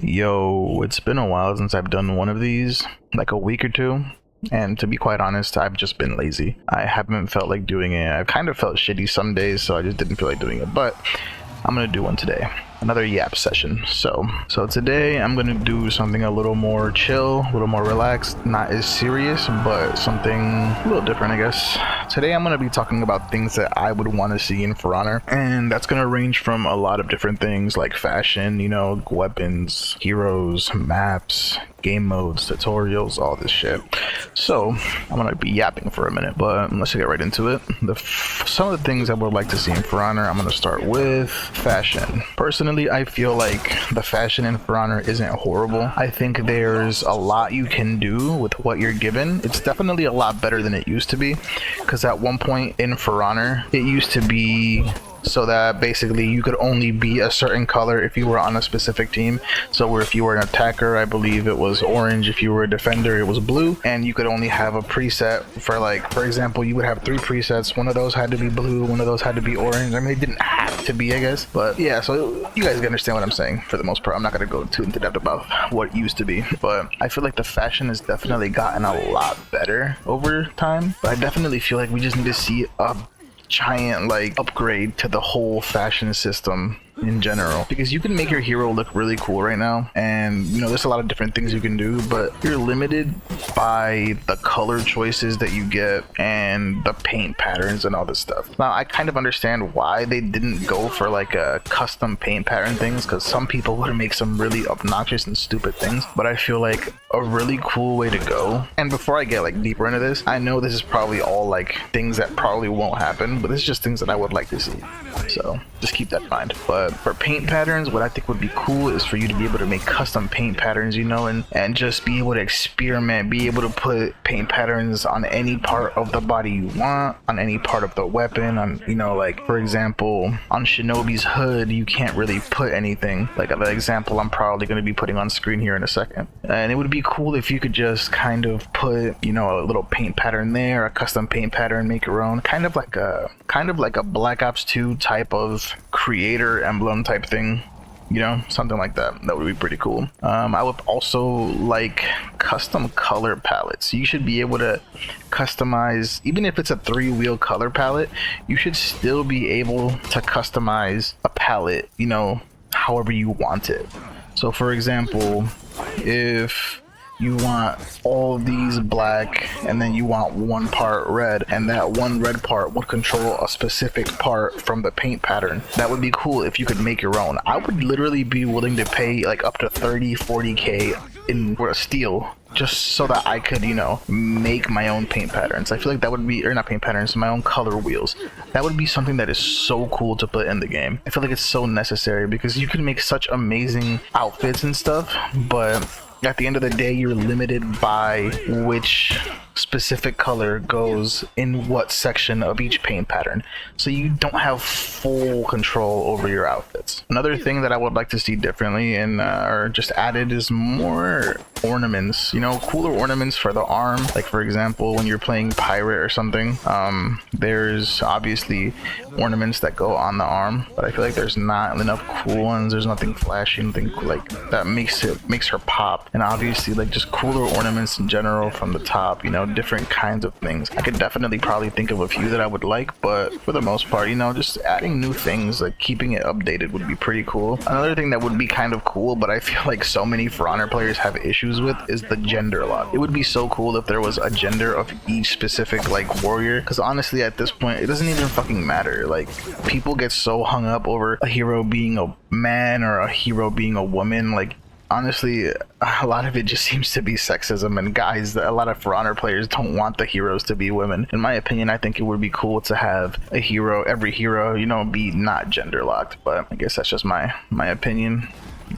Yo, it's been a while since I've done one of these, like a week or two. And to be quite honest, I've just been lazy. I haven't felt like doing it. I've kind of felt shitty some days, so I just didn't feel like doing it. But I'm gonna do one today. Another yap session. So today I'm gonna do something a little more chill, a little more relaxed, not as serious, but something a little different, I guess. Today I'm gonna be talking about things that I would want to see in For Honor, and that's gonna range from a lot of different things like fashion, weapons, heroes, maps, game modes, tutorials, all this shit. So I'm gonna be yapping for a minute, but let's get right into it. Some of the things I would like to see in For Honor, I'm gonna start with fashion. Personally, I feel like the fashion in For Honor isn't horrible. I think there's a lot you can do with what you're given. It's definitely a lot better than it used to be, because at one point in For Honor, it used to be so that basically you could only be a certain color if you were on a specific team. So if you were an attacker, I believe it was orange. If you were a defender, it was blue. And you could only have a preset for, like, for example, you would have 3 presets. One of those had to be blue, one of those had to be orange. I mean, it didn't have to be, I guess, but yeah, so you guys can understand what I'm saying for the most part. I'm not going to go too into depth about what used to be, but I feel like the fashion has definitely gotten a lot better over time. But I definitely feel like we just need to see a giant upgrade to the whole fashion system in general, because you can make your hero look really cool right now, and there's a lot of different things you can do, but you're limited by the color choices that you get and the paint patterns and all this stuff. Now I kind of understand why they didn't go for like a custom paint pattern things, because some people would make some really obnoxious and stupid things, but I feel like a really cool way to go. And before I get deeper into this, I know this is probably all things that probably won't happen, but this is just things that I would like to see, so just keep that in mind. But for paint patterns, what I think would be cool is for you to be able to make custom paint patterns, and just be able to experiment, be able to put paint patterns on any part of the body you want, on any part of the weapon, on for example, on Shinobi's hood you can't really put anything. Like an example I'm probably going to be putting on screen here in a second, and it would be cool if you could just kind of put a little paint pattern there, a custom paint pattern, make your own, kind of like a Black Ops 2 type of creator emblem type thing, something like that. That would be pretty cool. I would also like custom color palettes. You should be able to customize, even if it's a 3-wheel color palette, you should still be able to customize a palette, however you want it. So for example, if you want all these black and then you want one part red, and that one red part would control a specific part from the paint pattern, that would be cool if you could make your own. I would literally be willing to pay up to 30-40k for a steel just so that I could make my own paint patterns. I feel like that would be, or not paint patterns, my own color wheels. That would be something that is so cool to put in the game. I feel like it's so necessary, because you can make such amazing outfits and stuff, but at the end of the day, you're limited by which specific color goes in what section of each paint pattern, so you don't have full control over your outfits. Another thing that I would like to see differently and or just added is more ornaments, cooler ornaments for the arm. Like for example, when you're playing pirate or something, there's obviously ornaments that go on the arm, but I feel like there's not enough cool ones. There's nothing flashy, nothing that makes her pop. And obviously just cooler ornaments in general from the top, different kinds of things. I could definitely probably think of a few that I would like, but for the most part, just adding new things, keeping it updated would be pretty cool. Another thing that would be kind of cool, but I feel like so many For Honor players have issues with, is the gender lock. It would be so cool if there was a gender of each specific warrior, because honestly at this point it doesn't even fucking matter. People get so hung up over a hero being a man or a hero being a woman. Honestly, a lot of it just seems to be sexism, and a lot of For Honor players don't want the heroes to be women. In my opinion, I think it would be cool to have every hero, be not gender locked, but I guess that's just my opinion.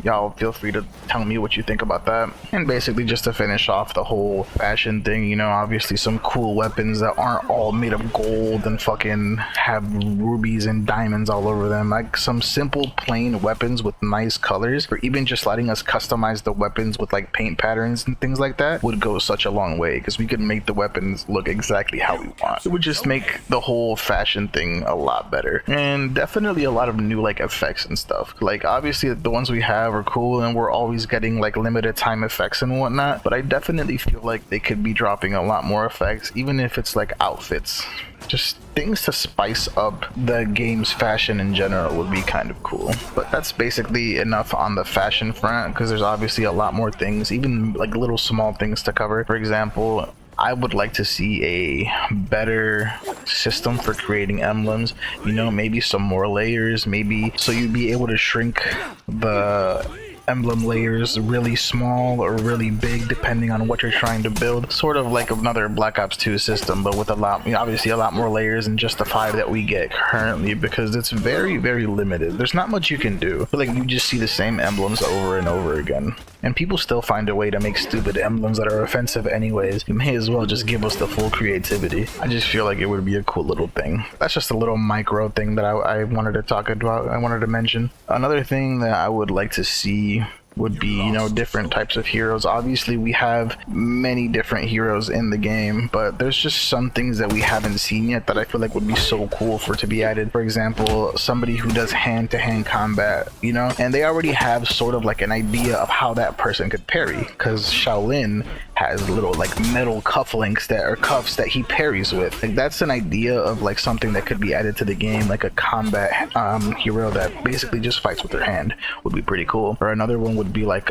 Y'all feel free to tell me what you think about that. And basically, just to finish off the whole fashion thing, obviously some cool weapons that aren't all made of gold and fucking have rubies and diamonds all over them. Some simple plain weapons with nice colors, or even just letting us customize the weapons with paint patterns and things like that, would go such a long way, because we could make the weapons look exactly how we want. It would just make the whole fashion thing a lot better, and definitely a lot of new effects and stuff. Obviously the ones we have have are cool, and we're always getting like limited time effects and whatnot, but I definitely feel like they could be dropping a lot more effects, even if it's like outfits. Just things to spice up the game's fashion in general would be kind of cool. But that's basically enough on the fashion front, because there's obviously a lot more things, even like little small things to cover. For example, I would like to see a better system for creating emblems, you know, maybe some more layers, maybe so you'd be able to shrink the emblem layers really small or really big depending on what you're trying to build, sort of like another Black Ops 2 system, but with a lot, you know, obviously a lot more layers than just the 5 that we get currently, because it's very limited. There's not much you can do. I feel like you just see the same emblems over and over again, and people still find a way to make stupid emblems that are offensive anyways. You may as well just give us the full creativity. I just feel like it would be a cool little thing. That's just a little micro thing that I wanted to talk about. I wanted to mention another thing that I would like to see would be, you know, different types of heroes. Obviously we have many different heroes in the game, but there's just some things that we haven't seen yet that I feel like would be so cool for to be added. For example, somebody who does hand-to-hand combat, you know, and they already have sort of like an idea of how that person could parry, because Shaolin has little like metal cufflinks that are cuffs that he parries with. Like that's an idea of like something that could be added to the game, like a combat hero that basically just fights with their hand would be pretty cool. Or another one would be like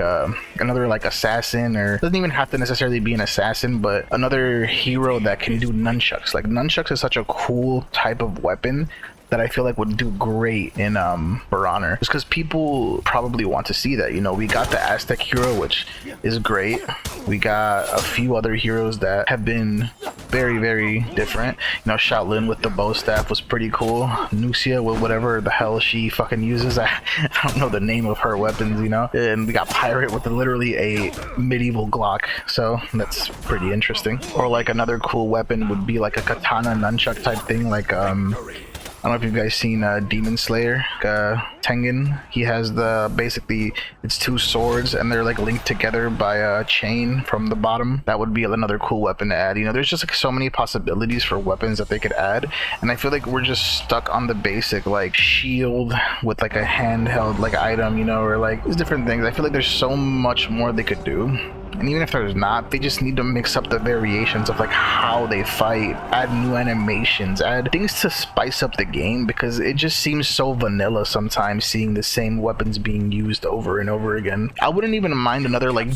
another like assassin, or doesn't even have to necessarily be an assassin, but another hero that can do nunchucks. Like nunchucks is such a cool type of weapon that I feel like would do great in For Honor, just because people probably want to see that. You know, we got the Aztec hero, which is great. We got a few other heroes that have been very different. You know, Shaolin with the bow staff was pretty cool. Nucia with whatever the hell she fucking uses, I don't know the name of her weapons, you know. And we got Pirate with literally a medieval Glock, so that's pretty interesting. Or like another cool weapon would be like a katana nunchuck type thing, like I don't know if you guys seen Demon Slayer, Tengen. He has the, basically, it's two swords and they're like linked together by a chain from the bottom. That would be another cool weapon to add. You know, there's just like so many possibilities for weapons that they could add, and I feel like we're just stuck on the basic like shield with like a handheld like item, you know, or like these different things. I feel like there's so much more they could do. And even if there's not, they just need to mix up the variations of like how they fight, add new animations, add things to spice up the game, because it just seems so vanilla sometimes seeing the same weapons being used over and over again. I wouldn't even mind another like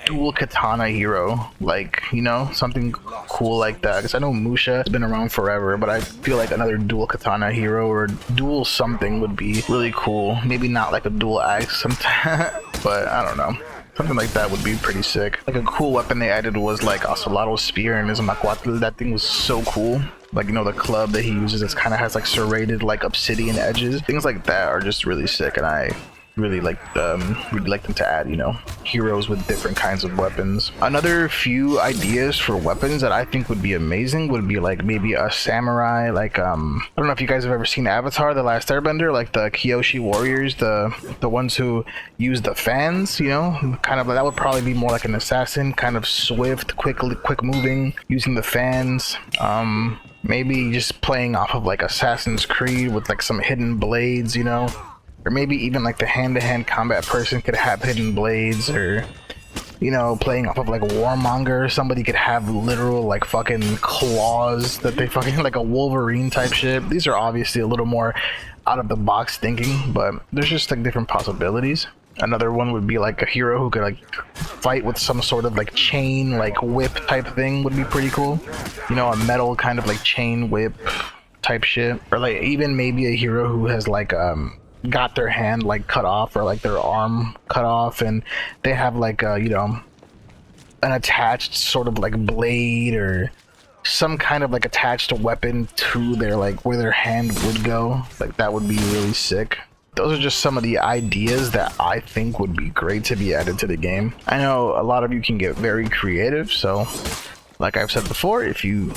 dual katana hero, like, you know, something cool like that, because I know Musha has been around forever, but I feel like another dual katana hero or dual something would be really cool. Maybe not like a dual axe sometimes, but I don't know. Something like that would be pretty sick. Like a cool weapon they added was like Asolato's spear and his macuatl. That thing was so cool. Like, you know, the club that he uses, it kind of has like serrated like obsidian edges. Things like that are just really sick, and I really like them to add, you know, heroes with different kinds of weapons. Another few ideas for weapons that I think would be amazing would be like maybe a samurai, like I don't know if you guys have ever seen Avatar: The Last Airbender, like the Kyoshi warriors, the ones who use the fans, you know, kind of that would probably be more like an assassin, kind of swift, quick moving, using the fans. Maybe just playing off of like Assassin's Creed with like some hidden blades, you know. Or maybe even like the hand-to-hand combat person could have hidden blades, or, you know, playing off of like Warmonger, somebody could have literal like fucking claws that they fucking, like a Wolverine type shit. These are obviously a little more out of the box thinking, but there's just like different possibilities. Another one would be like a hero who could like fight with some sort of like chain, like whip type thing would be pretty cool. You know, a metal kind of like chain whip type shit. Or like even maybe a hero who has like got their hand like cut off, or like their arm cut off, and they have like a, you know, an attached sort of like blade or some kind of like attached weapon to their like where their hand would go. Like that would be really sick. Those are just some of the ideas that I think would be great to be added to the game. I know a lot of you can get very creative, so like I've said before, if you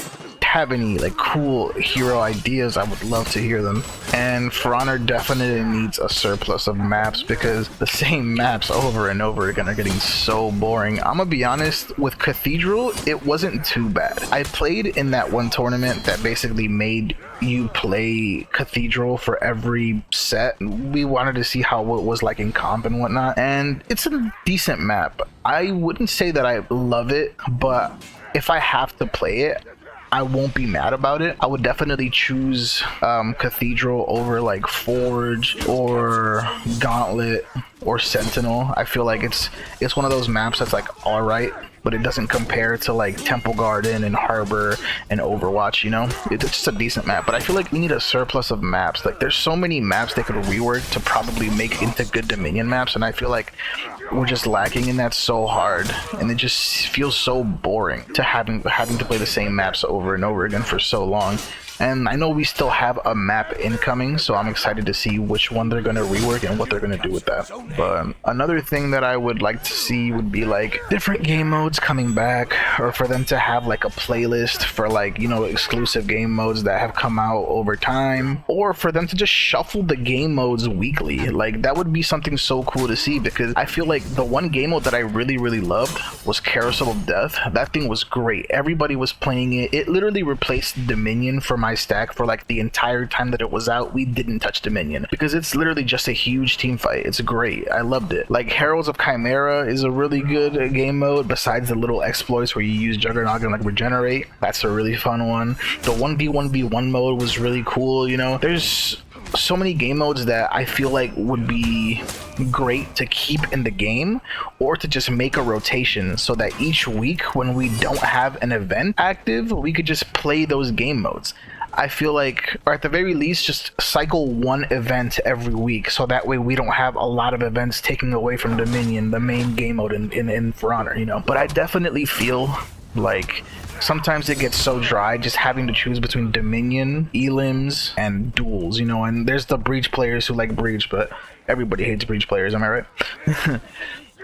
have any like cool hero ideas, I would love to hear them. And For Honor definitely needs a surplus of maps, because the same maps over and over again are getting so boring. I'm gonna be honest, with Cathedral, it wasn't too bad. I played in that one tournament that basically made you play Cathedral for every set. We wanted to see how it was like in comp and whatnot, and it's a decent map. I wouldn't say that I love it, but if I have to play it, I won't be mad about it. I would definitely choose Cathedral over like Forge or Gauntlet or Sentinel. I feel like it's one of those maps that's like alright, but it doesn't compare to like Temple Garden and Harbor and Overwatch, you know? It's just a decent map, but I feel like we need a surplus of maps. Like, there's so many maps they could rework to probably make into good Dominion maps, and I feel like we're just lacking in that so hard, and it just feels so boring to having to play the same maps over and over again for so long. And I know we still have a map incoming, so I'm excited to see which one they're going to rework and what they're going to do with that. But another thing that I would like to see would be like different game modes coming back, or for them to have like a playlist for like, you know, exclusive game modes that have come out over time, or for them to just shuffle the game modes weekly. Like, that would be something so cool to see, because I feel like the one game mode that I really loved was Carousel of Death. That thing was great. Everybody was playing it. It literally replaced Dominion for my stack for like the entire time that it was out. We didn't touch Dominion because it's literally just a huge team fight. It's great. I loved it. Like, Heralds of Chimera is a really good game mode, besides the little exploits where you use Juggernaut and like regenerate. That's a really fun one. The 1v1v1 mode was really cool. You know, there's so many game modes that I feel like would be great to keep in the game, or to just make a rotation so that each week when we don't have an event active, we could just play those game modes. I feel like, or at the very least, just cycle one event every week, so that way we don't have a lot of events taking away from Dominion, the main game mode in For Honor, you know. But I definitely feel like sometimes it gets so dry just having to choose between Dominion, Elims, and duels, you know. And there's the Breach players who like Breach, but everybody hates Breach players, am I right?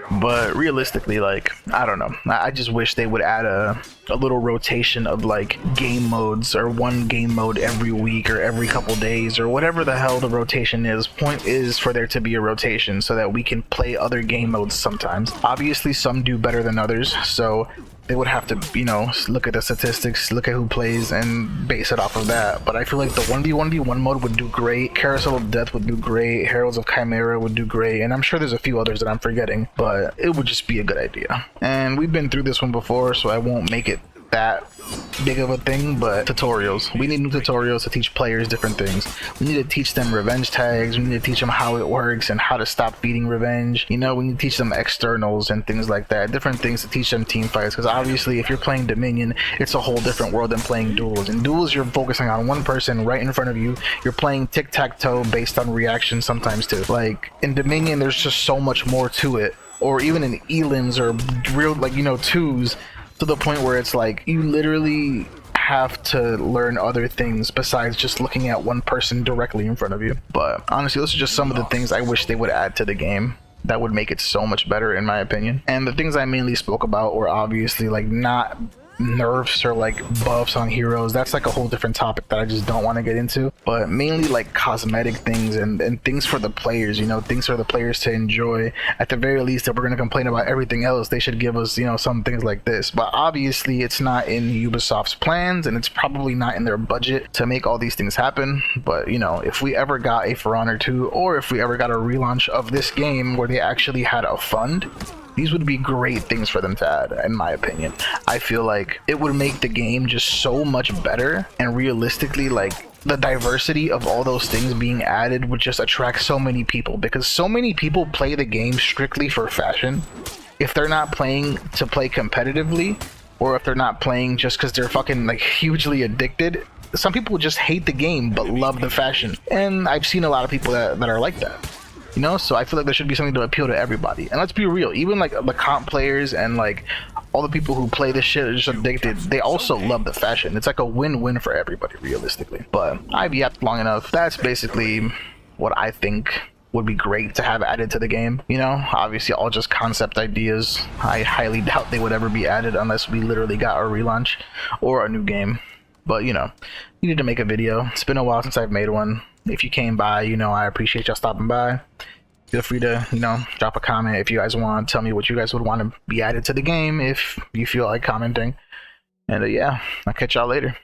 But realistically, like, I don't know, I just wish they would add a little rotation of like game modes, or one game mode every week or every couple days, or whatever the hell the rotation is. Point is for there to be a rotation so that we can play other game modes sometimes. Obviously some do better than others, so they would have to, you know, look at the statistics, look at who plays, and base it off of that. But I feel like the 1v1v1 mode would do great, Carousel of Death would do great, Heralds of Chimera would do great, and I'm sure there's a few others that I'm forgetting, but it would just be a good idea. And we've been through this one before, so I won't make it that big of a thing, but tutorials. We need new tutorials to teach players different things. We need to teach them revenge tags, we need to teach them how it works and how to stop feeding revenge. You know, we need to teach them externals and things like that, different things to teach them team fights, because obviously if you're playing Dominion, it's a whole different world than playing duels. In duels, you're focusing on one person right in front of you. You're playing tic-tac-toe based on reaction sometimes too. Like, in Dominion, there's just so much more to it. Or even in elims or real, like, you know, twos, to the point where it's like you literally have to learn other things besides just looking at one person directly in front of you. But honestly, those are just some of the things I wish they would add to the game that would make it so much better, in my opinion. And the things I mainly spoke about were obviously like not nerfs or like buffs on heroes. That's like a whole different topic that I just don't want to get into, but mainly like cosmetic things and things for the players, you know, things for the players to enjoy. At the very least, if we're going to complain about everything else, they should give us, you know, some things like this. But obviously it's not in Ubisoft's plans, and it's probably not in their budget to make all these things happen. But, you know, if we ever got a For Honor 2, or if we ever got a relaunch of this game where they actually had a fund, these would be great things for them to add, in my opinion. I feel like it would make the game just so much better, and realistically, like, the diversity of all those things being added would just attract so many people, because so many people play the game strictly for fashion. If they're not playing to play competitively, or if they're not playing just because they're fucking like hugely addicted, some people just hate the game but love the fashion. And I've seen a lot of people that are like that. You know, so I feel like there should be something to appeal to everybody. And let's be real, even like the comp players and like all the people who play this shit are just addicted, they also love the fashion. It's like a win-win for everybody, realistically. But I've yapped long enough. That's basically what I think would be great to have added to the game. You know, obviously all just concept ideas. I highly doubt they would ever be added unless we literally got a relaunch or a new game. But you know, needed to make a video. It's been a while since I've made one. If you came by, you know, I appreciate y'all stopping by. Feel free to, you know, drop a comment if you guys want. Tell me what you guys would want to be added to the game if you feel like commenting. And yeah, I'll catch y'all later.